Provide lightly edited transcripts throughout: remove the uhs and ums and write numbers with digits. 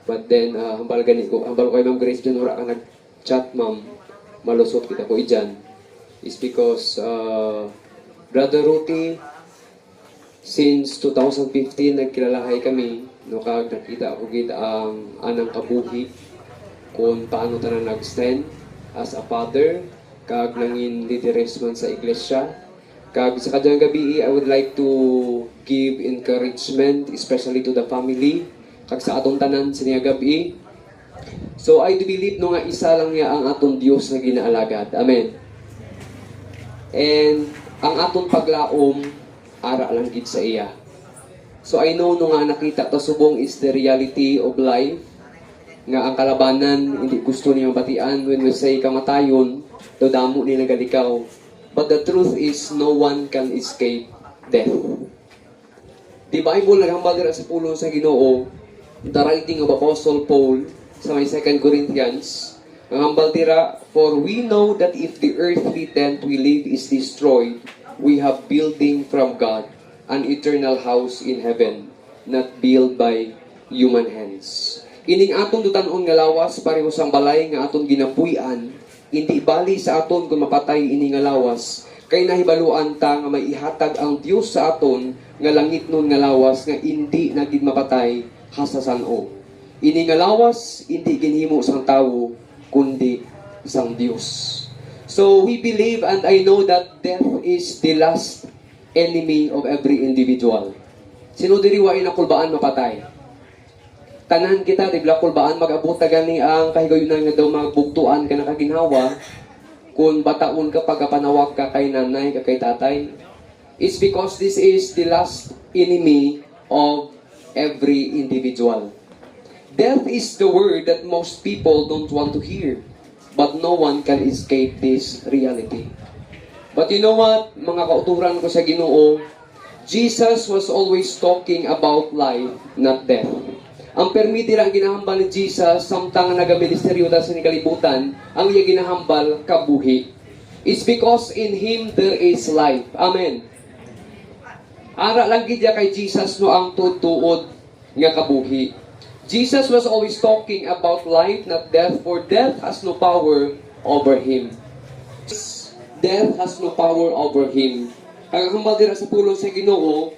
But then, hambal ko kay Ma'am Grace dyan, wala ka nag-chat, ma'am, malusot kita ko idyan. Is because, Brother Ruti, since 2015, nagkilalahay kami, no, kag nakita ako kita ang anang kabuhi, kung paano tayo nag-stand as a father, kag nangin leaderess man sa iglesia. Kag sa kadyang gabi, I would like to give encouragement, especially to the family, kag sa atong tanan sa niya gabi. So I do believe no nga isa lang niya ang atong Dios na ginaalagad. Amen. And ang atong paglaom, ara lang gid sa iya. So I know no nga nakita to subong is the reality of life, nga ang kalabanan hindi gusto niya batian when we say kamatayon, do damo ni nagalikaw. But the truth is no one can escape death. The Bible naghambal dira sa pulong sa Ginoo, the writing of Apostle Paul sa may 2 Corinthians, ang hambal dira, for we know that if the earthly tent we live is destroyed, we have building from God, an eternal house in heaven, not built by human hands. Ining atong dutanon nga lawas pareho sang balay nga aton ginapuy-an, hindi bali sa aton kung mapatay ini nga lawas, kay nahibaluan ta nga may ihatag ang Dios sa aton nga langit nun nga lawas nga hindi na gid mapatay hasasan-o. Ini nga lawas hindi ginhimo sang tawo kundi sang Dios. So we believe and I know that death is the last enemy of every individual. Sino diri wa inakulbaan mapatay? Tanan kita di kulbaan mag-abot gani ang kahigayunan nga daw magbugtuan ka na kaginhawa kung bataon ka pagkapanawag ka kay nanay ka kay tatay. It's because this is the last enemy of every individual. Death is the word that most people don't want to hear, but no one can escape this reality. But you know what, mga kauturan ko sa Ginoo, Jesus was always talking about life, not death. Ang permiti lang ginahambal ni Jesus, samtang nagaministeryo ta sa kalibutan, ang iya ginahambal kabuhi. It's because in Him there is life. Amen. Ara lang gid kay Jesus no ang tutuod nga kabuhi. Jesus was always talking about life, not death, for death has no power over Him. Death has no power over Him. Ang hambal dira sa pulong sa Ginoo,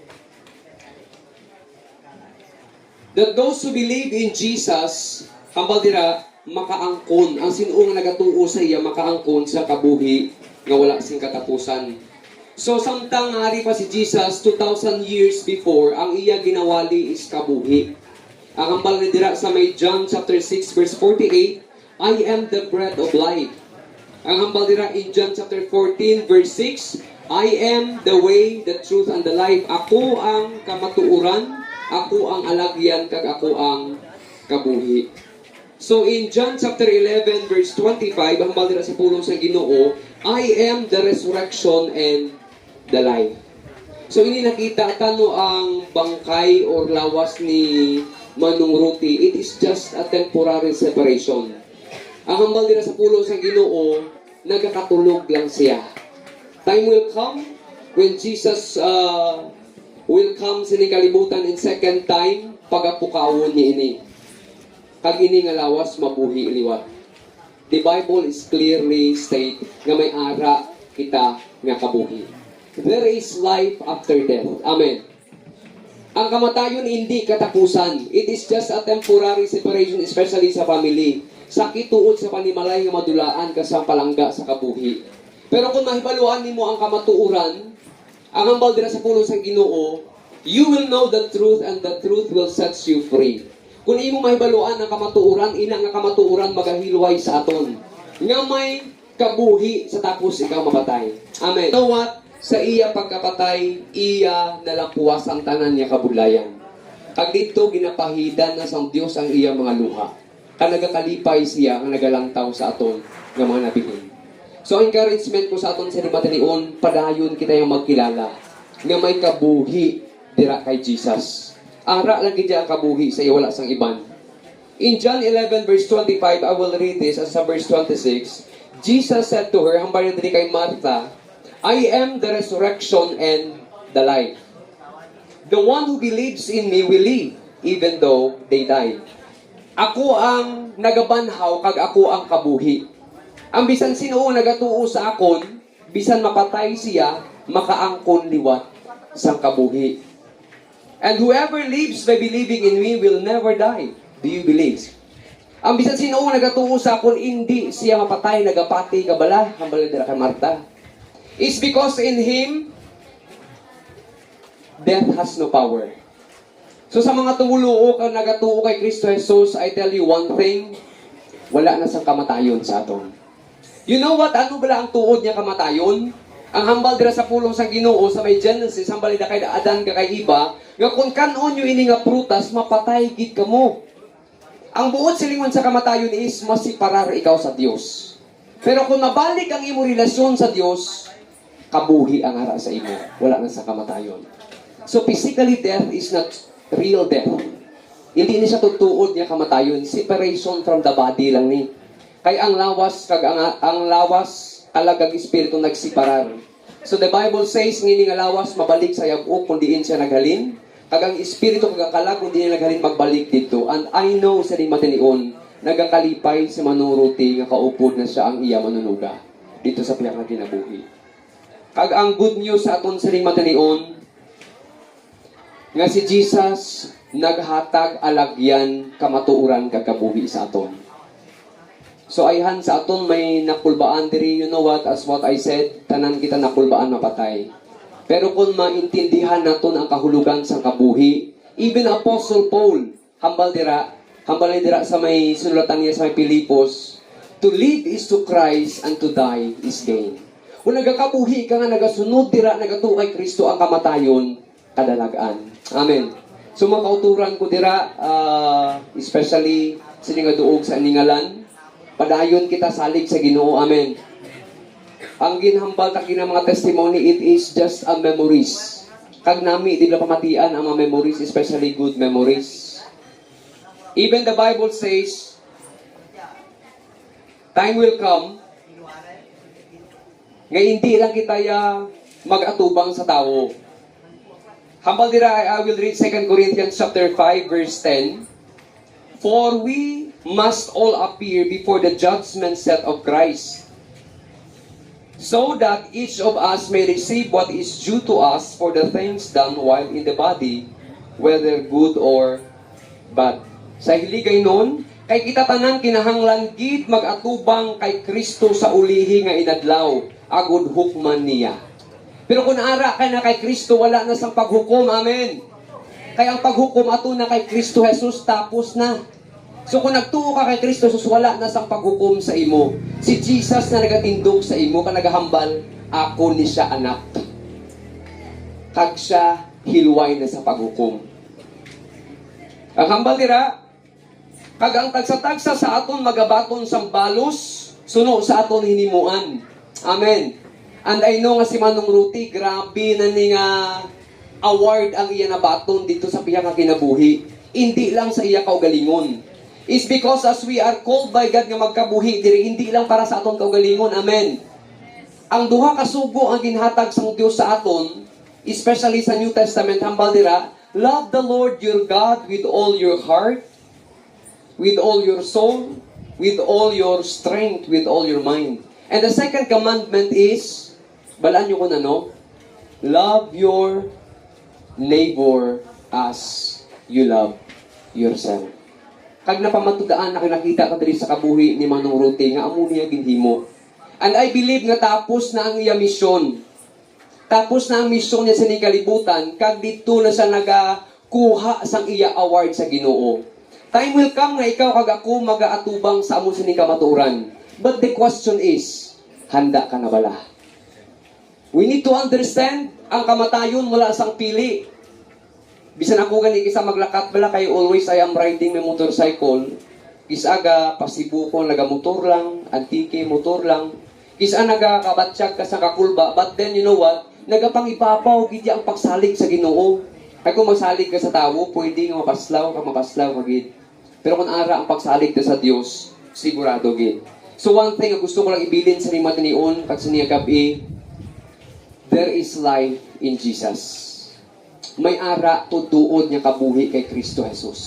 that those who believe in Jesus, hambal dira, makaangkon. Ang sinuong nagatuo sa iya, makaangkon sa kabuhi nga wala sing katapusan. So, samtang hari pa si Jesus, 2,000 years before, ang iya ginawali is kabuhi. Ang hambal ni dira sa may John chapter 6 verse 48, I am the bread of life. Ang hambal dira in John chapter 14 verse 6, I am the way, the truth, and the life. Ako ang kamatuuran, ako ang alagyan, kag ako ang kabuhi. So in John chapter 11 verse 25, ang hambal dira sa pulong sa Ginoo, I am the resurrection and the life. So ini nakita tano ang bangkay or lawas ni Manong Ruti, it is just a temporary separation. Ang hambal nila sa pulo sa Ginoo, nagkakatulog lang siya. Time will come when Jesus will come sa kalibutan in second time, pagapukawon niya ini. Kag ini nga lawas, mabuhi liwat. The Bible is clearly state nga may ara kita nga kabuhi. There is life after death. Amen. Ang kamatayon hindi katapusan. It is just a temporary separation, especially sa family. Sakit tuod sa panimalay nga madulaan ka sa palangga sa kabuhi. Pero kung mahibaluan nimo ang kamatuuran, ang hambal dira sa pulong sa Ginoo, you will know the truth and the truth will set you free. Kung imo mahibaluan ang kamatuuran, ina nga kamatuuran magahilway sa aton. Nga may kabuhi sa tapos ikaw mapatay. Amen. You know what? Sa iya pagkapatay, iya nalampuas ang tanan niya kabulayan. Kag dito ginapahidan na sang Dios ang iya mga luha. Kanagakalipay siya ang nagalantaw sa aton nga mga nabilin. So encouragement ko sa aton sa limatanion, padayon kita yung magkilala nga may kabuhi dira kay Jesus. Ara lang gid ang kabuhi sa iya wala sang iban. In John 11 verse 25, I will read this as sa verse 26. Jesus said to her, hambal diri kay Martha, I am the resurrection and the life. The one who believes in me will live, even though they die. Ako ang nagabanhaw kag ako ang kabuhi. Ang bisan sino nagatuo sa akon, bisan mapatay siya, makaangkon liwat sang kabuhi. And whoever lives by believing in me will never die. Do you believe? Ang bisan sino nagatuo sa akon, hindi siya mapatay, nagapati kabala, hambal dira kay Marta. It's because in him death has no power. So sa mga tumuluo kang nagatuo kay Kristo Jesus, I tell you one thing, wala na sang kamatayon sa aton. You know what? Ano bala ang tuod niya kamatayon? Ang hambal dira sa pulong sa Ginoo sa may Genesis, hambal dira kay Adan ka kay Eva, nga kung kanon yo ini nga prutas, mapatay gid kamo. Ang buot silingon sa kamatayon is masiparar ikaw sa Dios. Pero kung mabalik ang imo relasyon sa Dios, kabuhi ang ara sa imo, wala na sa kamatayon. So physically death is not real death. Hindi ni siya tutuod niya kamatayon, separation from the body lang ni. Kay ang lawas kag ang lawas talagang espiritu nagsiparar. So the Bible says ngini nga lawas mabalik sa yab-o kun diin siya naghalin, kag ang espiritu kag kalag kun diin naghalin magbalik dito. And I know sa di matinion nagakalipay si manuruti nga kaupod na siya ang iya manunuga dito sa piyak nga kinabuhi. Kag ang good news sa aton sa di matinion nga si Jesus naghatag alagyan kamatuoran kag kabuhi sa aton. So ayhan sa aton may nakulbaan diri, you know what, as what I said, tanan kita nakulbaan mapatay. Pero kung maintindihan naton ang kahulugan sa kabuhi, even Apostle Paul, hambal dira sa may sinulatan niya sa may Pilipos, to live is to Christ and to die is gain. Kung nagakabuhi ka nga nagasunod dira, nagatuo kay Kristo ang kamatayon, kadalagaan. Amen. So mga kauturan ko dira, especially sa nga duog sa aningalan, padayon kita salig sa Ginoo. Amen. Ang ginhambal ta kina mga testimony, it is just a memories. Kag nami di la pamatian ang mga memories, especially good memories. Even the Bible says, time will come nga hindi lang kita mag-atubang sa tao. Hambal dira, I will read 2 Corinthians chapter 5 verse 10. For we must all appear before the judgment seat of Christ, so that each of us may receive what is due to us for the things done while in the body, whether good or bad. Sa hiligay nun, kay kita tanan kinahanglan gid mag-atubang kay Kristo sa ulihi nga inadlaw, agud hukman niya. Pero kung ara ka na kay Kristo, wala na sang paghukom. Amen. Kaya ang paghukom ato na kay Kristo Jesus, tapos na. So kung nagtuo ka kay Kristo Jesus, wala na sang paghukom sa imo. Si Jesus na nagatindog sa imo, ka nagahambal, ako ni siya anak. Kag siya hilway na sa paghukom. Ang hambal dira, kag ang tagsa-tagsa sa aton magabaton sang balos, suno sa aton hinimuan. Amen. And I know nga si Manong Ruti, grabe na ni nga award ang iya nabaton dito sa piya nga kinabuhi. Hindi lang sa iya kaugalingon. It's because as we are called by God nga magkabuhi diri, hindi lang para sa aton kaugalingon. Amen. Ang duha ka sugo ang ginhatag sang Dios sa aton, especially sa New Testament, hambal dira, love the Lord your God with all your heart, with all your soul, with all your strength, with all your mind. And the second commandment is, balaan nyo kung ano, love your neighbor as you love yourself. Kag napamatudaan na kinakita ka diri sa kabuhi ni Manong Ruti, nga amo niya ginhimo. And I believe nga tapos na ang iya misyon. Tapos na ang misyon niya sa kalibutan, kag dito na siya nagakuha sang iya award sa Ginoo. Time will come nga ikaw kag ako magaatubang sa amo sa kamatuoran. But the question is, handa ka na bala? We need to understand, ang kamatayon wala sang pili. Bisan ako gani kisa maglakat bala, kay always I am riding my motorcycle. Kisaga pasibu ko nagamotor lang, antike motor lang. Kisa nagakabatsyag ka sa kakulba, but then you know what? Nagapangipapaw gid ang pagsalig sa Ginoo. Ay kung magsalig ka sa tao, pwede nga mapaslaw gid. Pero kung ara ang pagsalig ka sa Dios, sigurado gid. So one thing ang gusto ko lang ibilin sa lima tinion, pag sa niya gabi, there is life in Jesus. May ara tutuod niya kabuhi kay Kristo Jesus.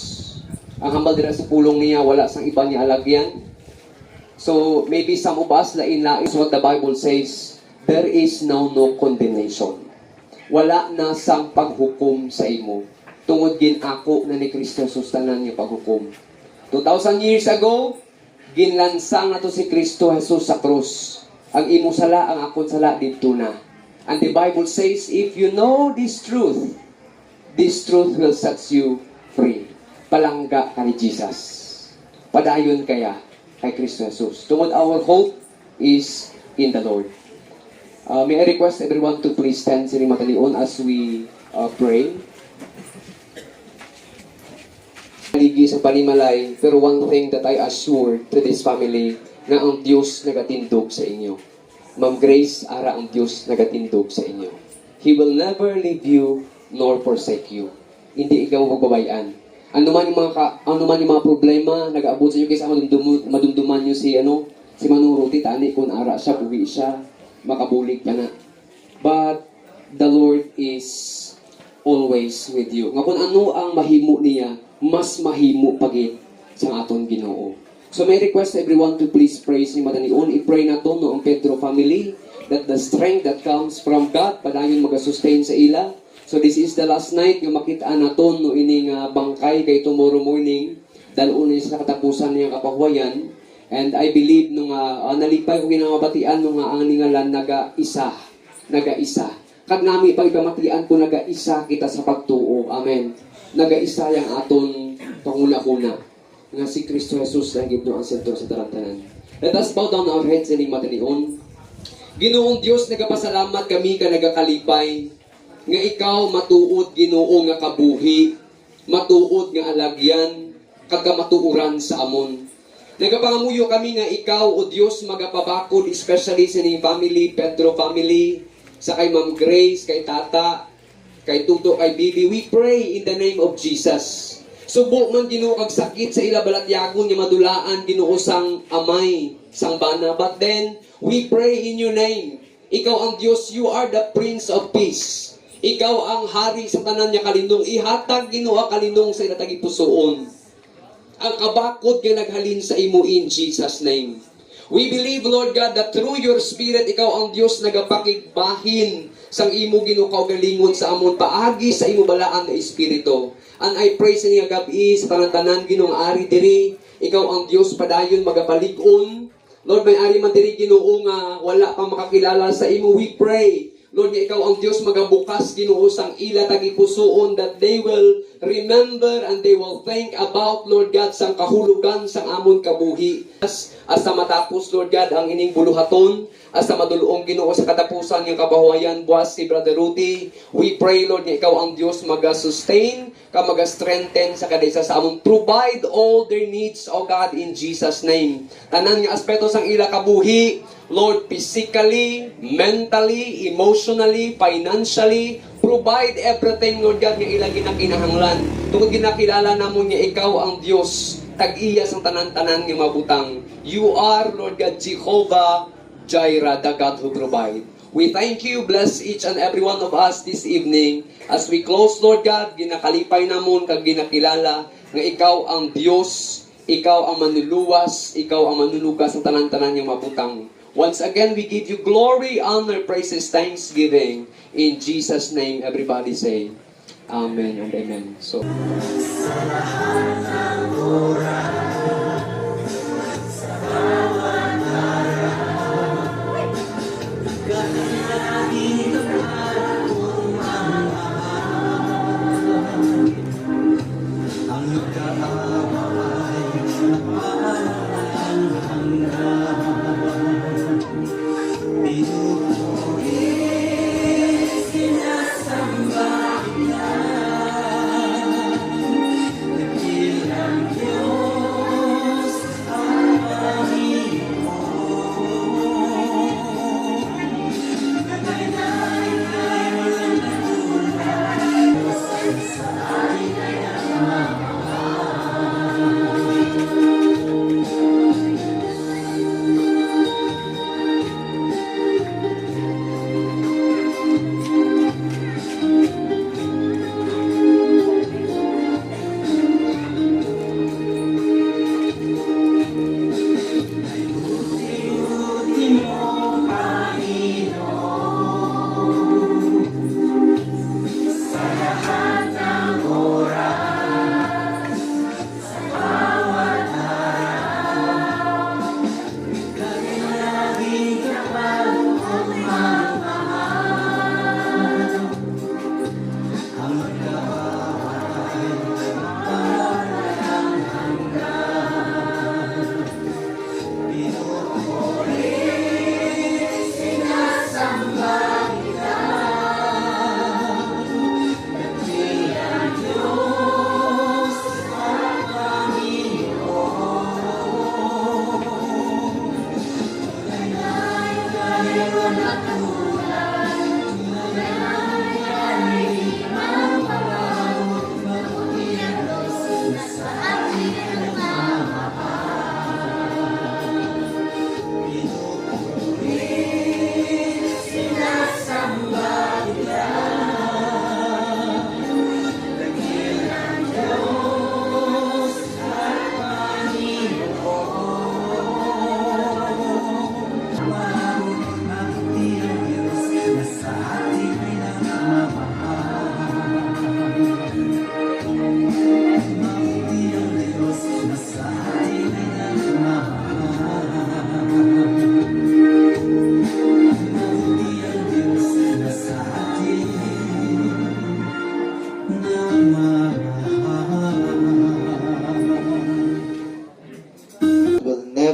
Ang hambal dira sa pulong niya, wala sang iba niya alagyan. So, maybe some of us, lain-lain is what the Bible says, there is now no condemnation. Wala na sang paghukom sa imo. Tungod ginako na ni Kristo sustanan niya paghukom. 2,000 years ago, ginlansang na to si Kristo Jesus sa krus. Ang imo sala, ang akon sala, dito na. And the Bible says, if you know this truth will set you free. Palangga ka ni Jesus. Padayon kaya kay Kristo Jesus. Tungod our hope is in the Lord. May I request everyone to please stand sini matalion as we pray. Ligi sa panimalay, pero one thing that I assure to this family, nga ang Diyos nagatindog sa inyo. Ma'am Grace, ara ang Diyos nagatindog sa inyo. He will never leave you nor forsake you. Hindi ikaw magbabayan. Ano man yung mga problema, nag-aabot sa inyo kaysa madumduman nyo si Manong Ruti, tani kung ara siya, buwi siya, makabulig ka na. But the Lord is always with you. Nga kung ano ang mahimo niya, mas mahimo pagit sa aton Ginoo. So may request everyone to please praise ni Madanion. I-pray na to no ang Pedro family that the strength that comes from God padayon magasustain sa ila. So this is the last night yung makita naton no ining bangkay kay tomorrow morning dalon sa katapusan niyang kapahuwayan. And I believe nung nalipay ko ginamabatian nung ang ningalan naga-isa. Kag nami pag ipamatian ko naga-isa kita sa pagtuo. Amen. Naga-isa yang aton panguna-una nga si Kristo Jesus ang gibno ang sentro sa tarantanan. Let us bow down our heads and matanion. Ginoong Dios, nagapasalamat kami ka nagakalipay nga ikaw matuod Ginoo nga kabuhi, matuod nga alagyan, kaga matuuran sa amon. Nagapangamuyo kami nga ikaw o Dios magapabakod, especially sa ning family, Pedro family, sa kay Ma'am Grace, kay Tata, kay Tuto, kay Bibi. We pray in the name of Jesus. Subok man Ginoo kag sakit sa ila balatyagon nga madulaan Ginoo sang amay, sang bana. But then we pray in your name. Ikaw ang Dios, you are the Prince of Peace. Ikaw ang hari sa tanan niya kalindong. Ihatag Ginoo kalindong sa ila tagipusoon. Ang kabakod nga naghalin sa imo in Jesus name. We believe, Lord God, that through your Spirit, ikaw ang Diyos nagapakigbahin sang imo Ginoo kaugalingon sa amon paagi sa imo balaan nga Espiritu. And I pray sa niya gabi sa tanan-tanan Ginoong ari diri, ikaw ang Diyos padayon magapalig-on. Lord, may ari man diri Ginoo nga wala pa makakilala sa imo. We pray, Lord, nga ikaw ang Diyos magabukas Ginoo sang ila tagipusoon that they will remember and they will think about, Lord God, sang kahulugan sang amon kabuhi. As matapos, Lord God, ang ining buluhaton, as madulong Ginoo sa katapusan ng kabahuayan buwas si Brother Ruti, we pray, Lord, nga ikaw ang Diyos mag-sustain, ka mag-strengthen sa kadaysa sa amon. Provide all their needs, O God, in Jesus' name. Tanan nga aspeto sang ila kabuhi, Lord, physically, mentally, emotionally, financially, provide everything, Lord God, nga ilang ginakinahanglan. Tungkol ginakilala namon nga ikaw ang Diyos, tag-iya sang tanan-tanan nga mabutang. You are, Lord God, Jehovah Jireh, the God who provide. We thank you, bless each and every one of us this evening. As we close, Lord God, ginakalipay namon kag ginakilala nga ikaw ang Diyos, ikaw ang manluluwas, ikaw ang manlulugas ng tanan-tanan nga mabutang. Once again, we give you glory, honor, praises, thanksgiving. In Jesus' name, everybody say, Amen and Amen. So,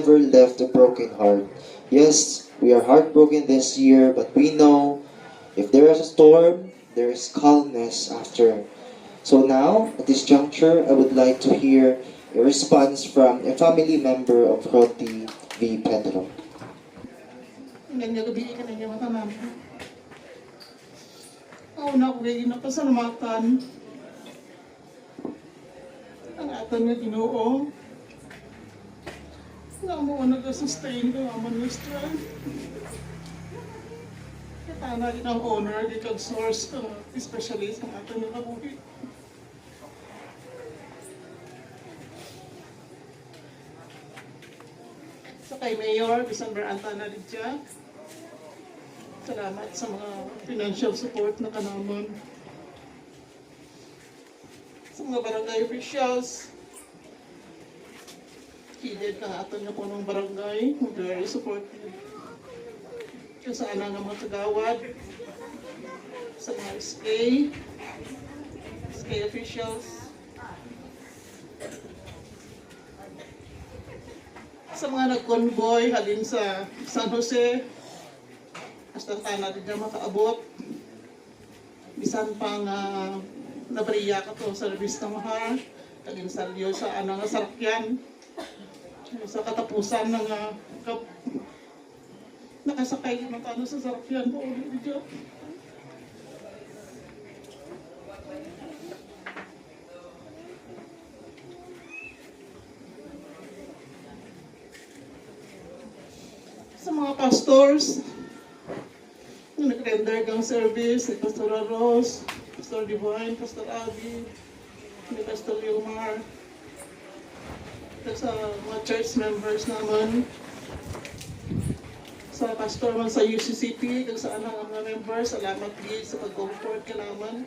never left a broken heart. Yes, we are heartbroken this year, but we know if there is a storm, there is calmness after. So now, at this juncture, I would like to hear a response from a family member of Roti V. Pedro. Ganyan gabi ka na niya matanan. Ako na ako ganyan na pasalamatan. Ang atan nga Ginoo. Nga mo nag-sustain ko ang ministry. Katana din ang owner, di kag source, ang specialist ang atan nga kabuhi. Sa kay Mayor, Bisan Baranta na rin siya. Salamat sa mga financial support na kanaman. Sa mga barangay officials, heeded na aton nga po ng barangay, very supportive. Kung saan nga mga tagawad, sa mga SK officials, sa mga nag-convoy halin sa San Jose, hasta tayo din na makaabot. Bisan pang nabariya ka to sa Revista Mahar, halin sa Liyo sa anang sarakyan, sa katapusan ng nakasakay ng tano sa sarakyan po ulit dito. Sa mga pastors, yung nag-render kang service, ni Pastor Rose, Pastor Divine, Pastor Abby, ni Pastor Leomar, at sa mga church members naman, sa pastor man sa UCCP, kung saan ang mga members, salamat din sa pag-comfort ka naman.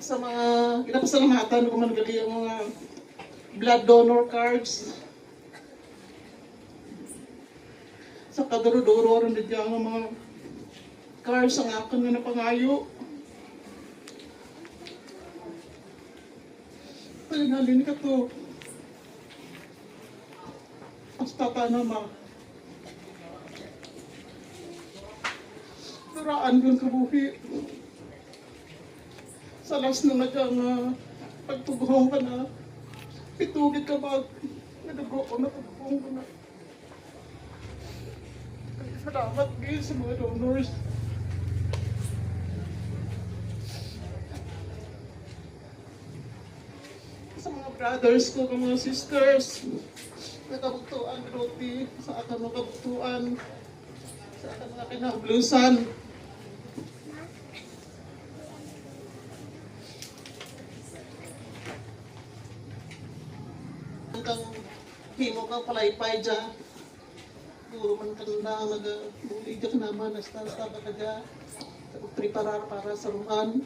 Sa mga pinapasalamatan ko man gali ang mga blood donor cards. Sa kaduro-duro rin din ang mga cards ang akin nga napangayo. Palinalin ka to. Ang tata naman. Turaan yun kabuhi. Sa last na pagtugong ka na, pitugid ka ba, nagago ko na pagtugong ko na. Salamat guys sa mga donors. Sa mga brothers ko, mga sisters, nakabugtuan, Roti, sa akan mga kabugtuan, sa akan mga kinahublusan. Hanggang himo kang palaypay dyan. Guro man kanda nag-buli dyan naman, nasta-nasta ba ka dyan. Preparar para sa ruman.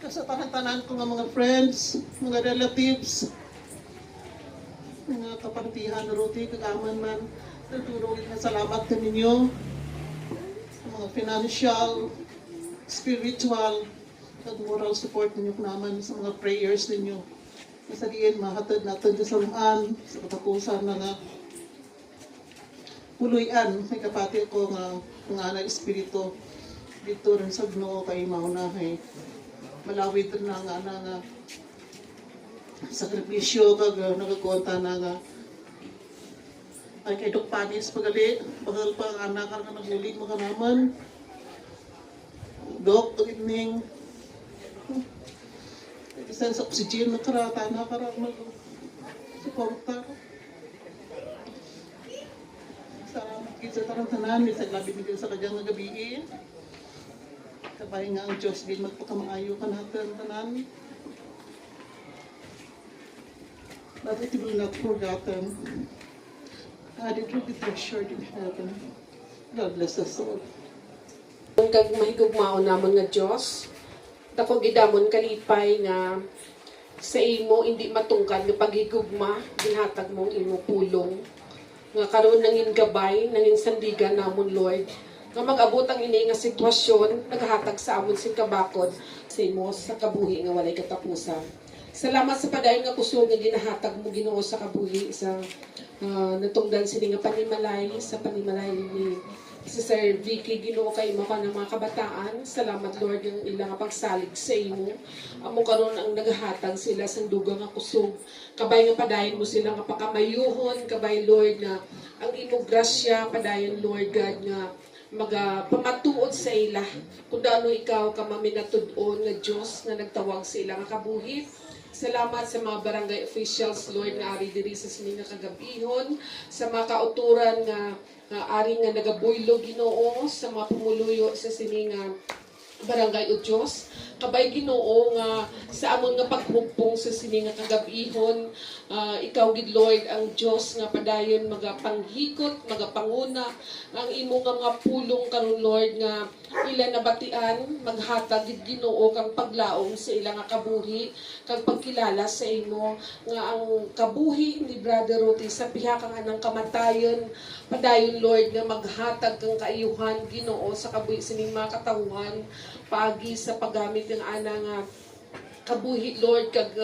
Sa tanan-tanan ko nga mga friends, mga relatives, mga kapartihan, Roti, kagaman man, nagturugin na salamat sa ninyo. Sa mga financial, spiritual, at moral support ninyo naman sa mga prayers ninyo. Sa diin, mahatid natin sa rumaan, sa katapusan na nga puluyan, may kapatid ko nga na espiritu dito rin sa Gnoo kay maunahay. Malawid na nga sakripisyo kag nagakuwanta na nga ay kay Dok Panis pagali bahal pa ang anak nga nagmulig mga naman. Dok, good evening. Isa sa oxygen na karata na para mag-suporta. Salamat sa tanan-tanan, sa labi nito sa kanyang gabiin. Kabay nga ang Diyos din magpakamaayo ka natin tanan. But it will not forgotten. God, it will be treasured in heaven. God bless us all. Kung kag mahigugmaon namon nga Dios, dako gidamon kalipay nga sa imo hindi matungkad nga paghigugma ginhatag mong imo pulong nga karon nangin gabay, nangin sandigan namon Lord. Nga mag-abot ang ini nga sitwasyon, naghatag sa amon sing kabakod sa imo sa kabuhi nga walay katapusan. Salamat sa padayon nga kusog nga ginahatag mo Ginoo sa kabuhi sa natungdan sini nga panimalay sa panimalay ni si Sir Vicky Ginoo kay mo ka ng mga kabataan. Salamat Lord ng ilang pagsalig sa imo. Amo karon ang naghatag sila sa dugang nga kusog. Kabay nga padayon mo sila nga pakamayuhon, kabay Lord na ang imo grasya padayon Lord God nga pamatuod sa ila kung daano ikaw ka maminatud-on nga Diyos na nagtawag sa ila nga kabuhi. Salamat sa mga barangay officials, Lord, na ari diri sa sini nga kagabihon, sa mga kauturan nga ari nga nagabuylo Ginoo, sa mga pumuluyo sa sini nga barangay o Diyos. Kabay Ginoo nga sa amon nga paghugpong sa sini nga kagabihon, ikaw gid Lord ang Diyos nga padayon magapanghikot, magapanguna ang imo nga mga pulong karon Lord nga ila nabatian maghatag gid Ginoo kang paglaom sa ila nga kabuhi kag pagkilala sa imo nga ang kabuhi ni Brother Ruti sa piha kang anang kamatayon padayon Lord nga maghatag kang kaayuhan Ginoo sa kabuhi sining mga katawhan paagi sa paggamit ng ana nga kabuhi Lord kag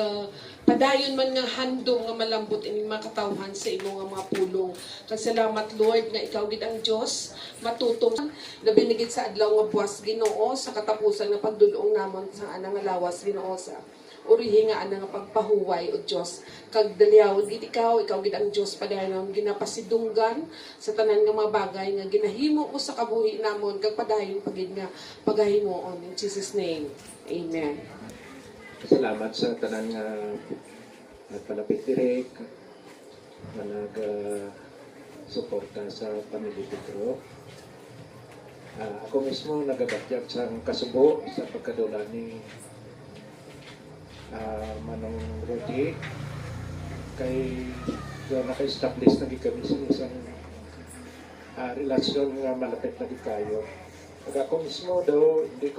padayon man nga handom nga malambot ining mga katawhan sa imo nga mga pulong. Kag salamat Lord nga ikaw gid ang Dios matutong labi na gid sa adlaw nga buwas Ginoo sa katapusan nga pagdulong namon sa ana nga lawas Ginoo sa urihi nga ana nga pagpahuway o Dios kag daliawon gid ikaw gid ang Dios padayon ginapasidunggan sa tanan nga mga bagay nga ginahimo mo sa kabuhi namon kag padayon pagid nga pagahimuon in Jesus name. Amen. Salamat sa tanan nga nagpalapit direk nga suporta sa Pamilya Pedro. Ako mismo nagabatyag sa kasubo sa pagkadula ni Manong Rudy kay naka-establish na kami sa isang relasyon nga malapit na kayo. Pag ako mismo daw hindi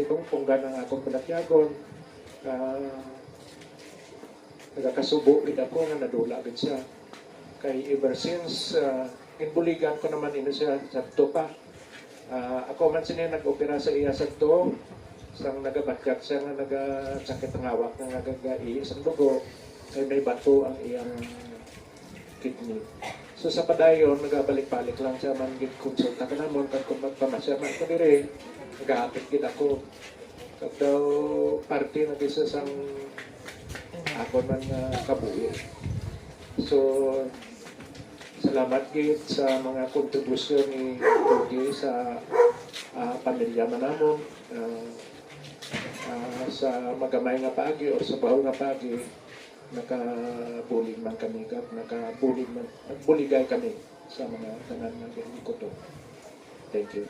ko punggan ang akong panatyagon. Nagakasubo gid ako nga nadula gid siya. Kay ever since inbuligan ko naman ino siya sa pa. Ako man sini nag-opera sa iya sa sang nagabatkat siya nga nagasakit ang hawak nga nagagai sa dugo kay may bato ang iyang kidney. So sa padayon nagabalik-balik lang siya man gid konsulta ka namon kag kung magpamasya man ko dire nagahapit gid ako kag daw parte na gisa sang ako man kabuhi. So salamat gid sa mga kontribusyon ni Rudy sa pamilya man namon. Sa magamay nga paagi o sa bahaw nga paagi nakabulig man kami nagbuligay kami sa mga tanan nga ginikuto. Thank you.